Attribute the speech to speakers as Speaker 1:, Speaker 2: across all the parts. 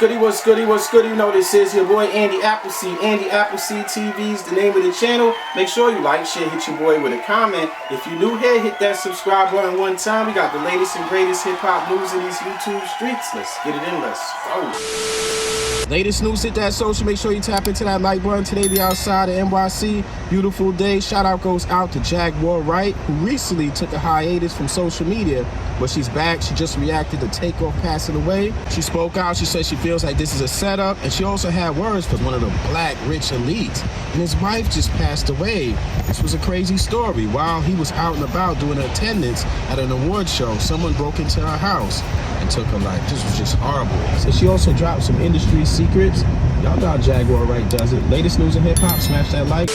Speaker 1: goody, what's goody, what's goody? You know this is your boy Andy Appleseed. Andy Appleseed TV is the name of the channel. Make sure you like, share, hit your boy with a comment. If you're new here, hit that subscribe button one time. We got the latest and greatest hip-hop news in these YouTube streets. Let's get it in, let's go. Latest news, hit that social. Make sure you tap into that like button. Today we outside of NYC. Beautiful day. Shout out goes out to Jaguar Wright, who recently took a hiatus from social media, but she's back. She just reacted to TakeOff passing away. She spoke out. She said she feels like this is a setup, and she also had words for one of the black rich elites, and his wife just passed away. This was a crazy story. While he was out and about doing attendance at an award show, someone broke into her house and took her life. This was just horrible. So she also dropped some industry secrets. Y'all know how Jaguar Wright does it. Latest news in hip-hop, smash that like.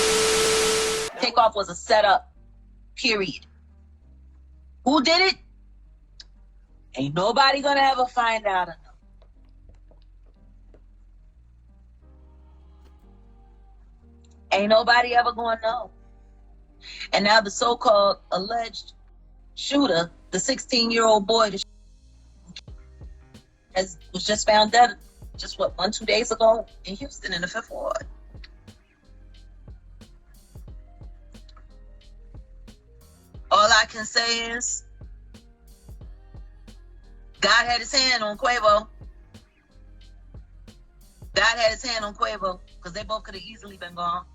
Speaker 2: TakeOff was a setup, period. Who did it? Ain't nobody gonna ever find out or know. Ain't nobody ever gonna know. And now the so-called alleged shooter, the 16-year-old boy, was just found dead just 1-2 days ago in Houston in the 5th Ward. All I can say is God had his hand on Quavo. God had his hand on Quavo because they both could have easily been gone.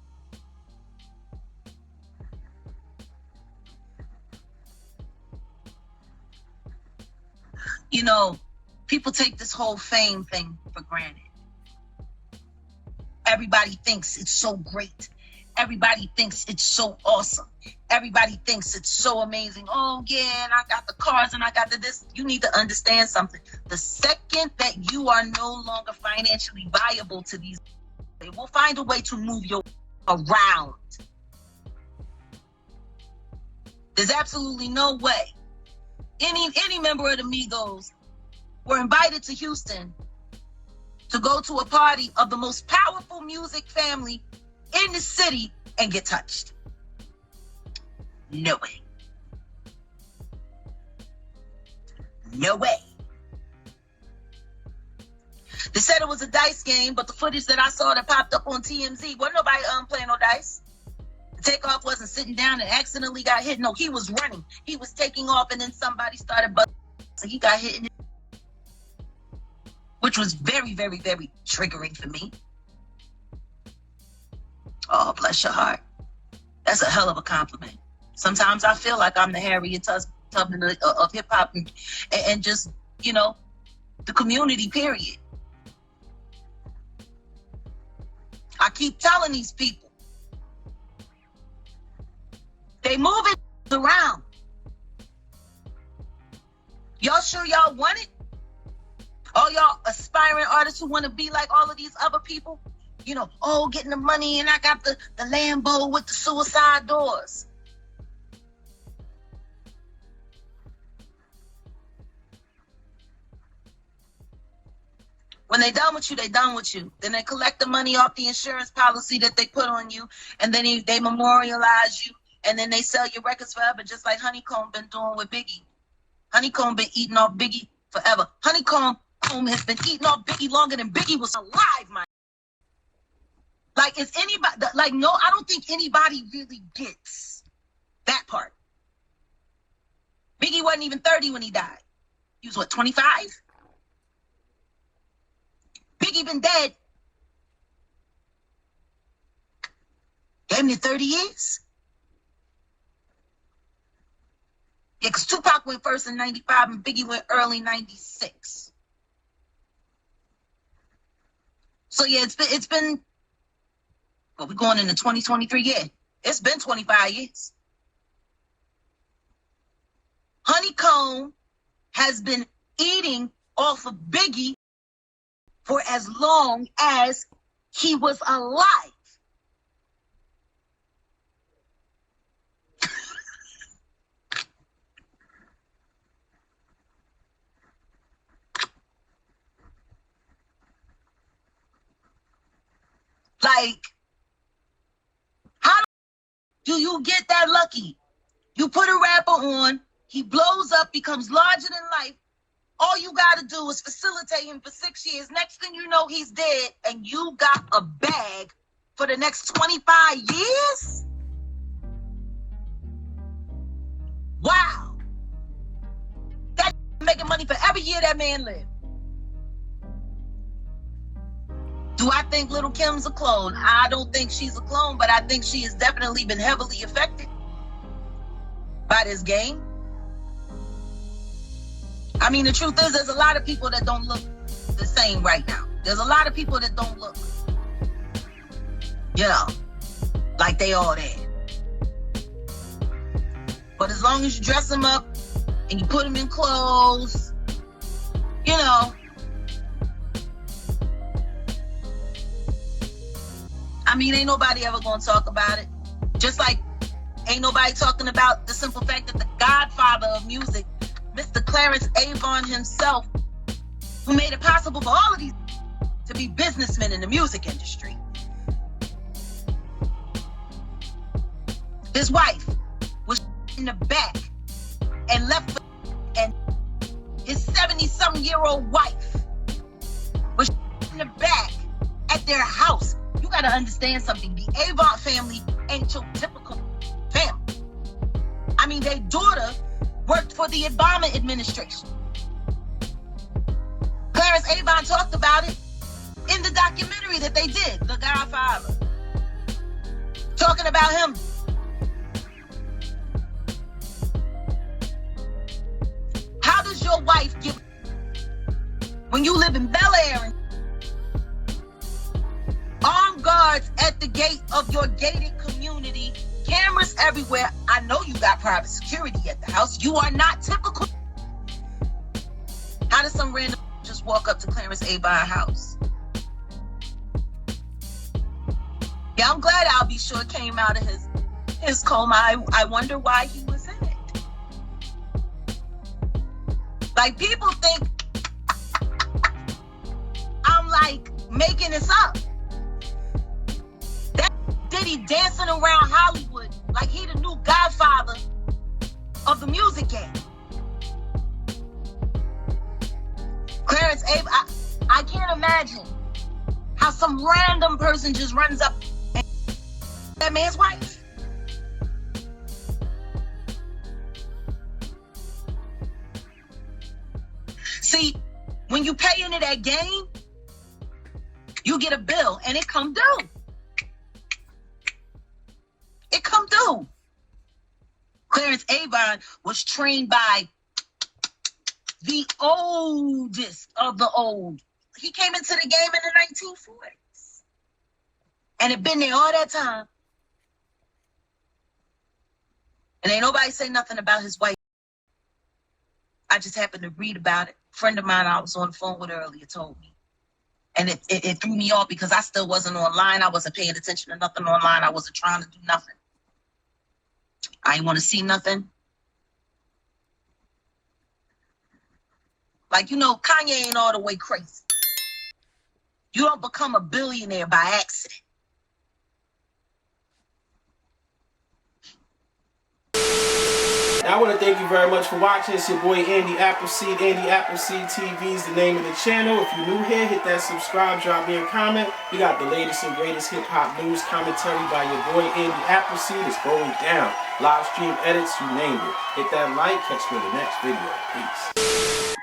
Speaker 2: You know, people take this whole fame thing for granted. Everybody thinks it's so great. Everybody thinks it's so awesome. Everybody thinks it's so amazing. Oh, yeah, and I got the cars and I got this. You need to understand something. The second that you are no longer financially viable to these, they will find a way to move you around. There's absolutely no way. Any member of the Migos were invited to Houston to go to a party of the most powerful music family in the city and get touched. No way. No way. They said it was a dice game, but the footage that I saw that popped up on TMZ, wasn't nobody playing no dice. TakeOff wasn't sitting down and accidentally got hit. No, he was running. He was taking off, and then somebody started buzzing. So he got hit, which was very, very, very triggering for me. Oh, bless your heart. That's a hell of a compliment. Sometimes I feel like I'm the Harriet Tubman of hip-hop and just, you know, the community, period. I keep telling these people, they moving around. Y'all sure y'all want it? All y'all aspiring artists who want to be like all of these other people? You know, oh, getting the money and I got the Lambo with the suicide doors. When they done with you, they done with you. Then they collect the money off the insurance policy that they put on you, and then they memorialize you, and then they sell your records forever, just like Honeycomb been doing with Biggie. Honeycomb been eating off Biggie forever. Honeycomb has been eating off Biggie longer than Biggie was alive, man. Like, is anybody, like, no, I don't think anybody really gets that part. Biggie wasn't even 30 when he died. He was, what, 25? Biggie been dead damn near 30 years. Yeah, because Tupac went first in 95 and Biggie went early 96. So, yeah, it's been well, we're going into 2023, yeah. It's been 25 years. Honeycomb has been eating off of Biggie for as long as he was alive. Like, how do you get that lucky? You put a rapper on, he blows up, becomes larger than life, All you got to do is facilitate him for 6 years. Next thing you know, he's dead, and you got a bag for the next 25 years? Wow. That making money for every year that man lived. Do I think Little Kim's a clone? I don't think she's a clone, but I think she has definitely been heavily affected by this game. I mean, the truth is, there's a lot of people that don't look the same right now. There's a lot of people that don't look, you know, like they all there. But as long as you dress them up and you put them in clothes, you know, I mean, ain't nobody ever gonna talk about it. Just like ain't nobody talking about the simple fact that the godfather of music, Mr. Clarence Avant himself, who made it possible for all of these to be businessmen in the music industry. His wife was in the back and left, and his 70-something-year-old wife was in the back at their house. You gotta understand something. The Avant family ain't your typical family. I mean, their daughter worked for the Obama administration. Clarence Avant talked about it in the documentary that they did, The Godfather. Talking about him. How does your wife get, when you live in Bel Air, and armed guards at the gate of your gated community, cameras everywhere? I know you got private security at the house. You are not typical. How does some random just walk up to Clarence Avant's house? Yeah, I'm glad I'll Be Sure came out of his coma. I wonder why he was in it. Like, people think I'm like making this up. That Diddy dancing around Hollywood like he the new godfather of the music game. Clarence Avant, I can't imagine how some random person just runs up and that man's wife. See, when you pay into that game, you get a bill and it come due. It come due. Clarence Avant was trained by the oldest of the old. He came into the game in the 1940s and had been there all that time. And ain't nobody say nothing about his wife. I just happened to read about it. A friend of mine I was on the phone with earlier told me. And it threw me off because I still wasn't online. I wasn't paying attention to nothing online. I wasn't trying to do nothing. I didn't want to see nothing. Like, you know, Kanye ain't all the way crazy. You don't become a billionaire by accident.
Speaker 1: I want to thank you very much for watching. It's your boy Andy Appleseed. Andy Appleseed TV is the name of the channel. If you're new here, hit that subscribe, drop me a comment. We got the latest and greatest hip-hop news commentary by your boy Andy Appleseed. It's going down. Live stream edits, you name it. Hit that like, catch me in the next video. Peace.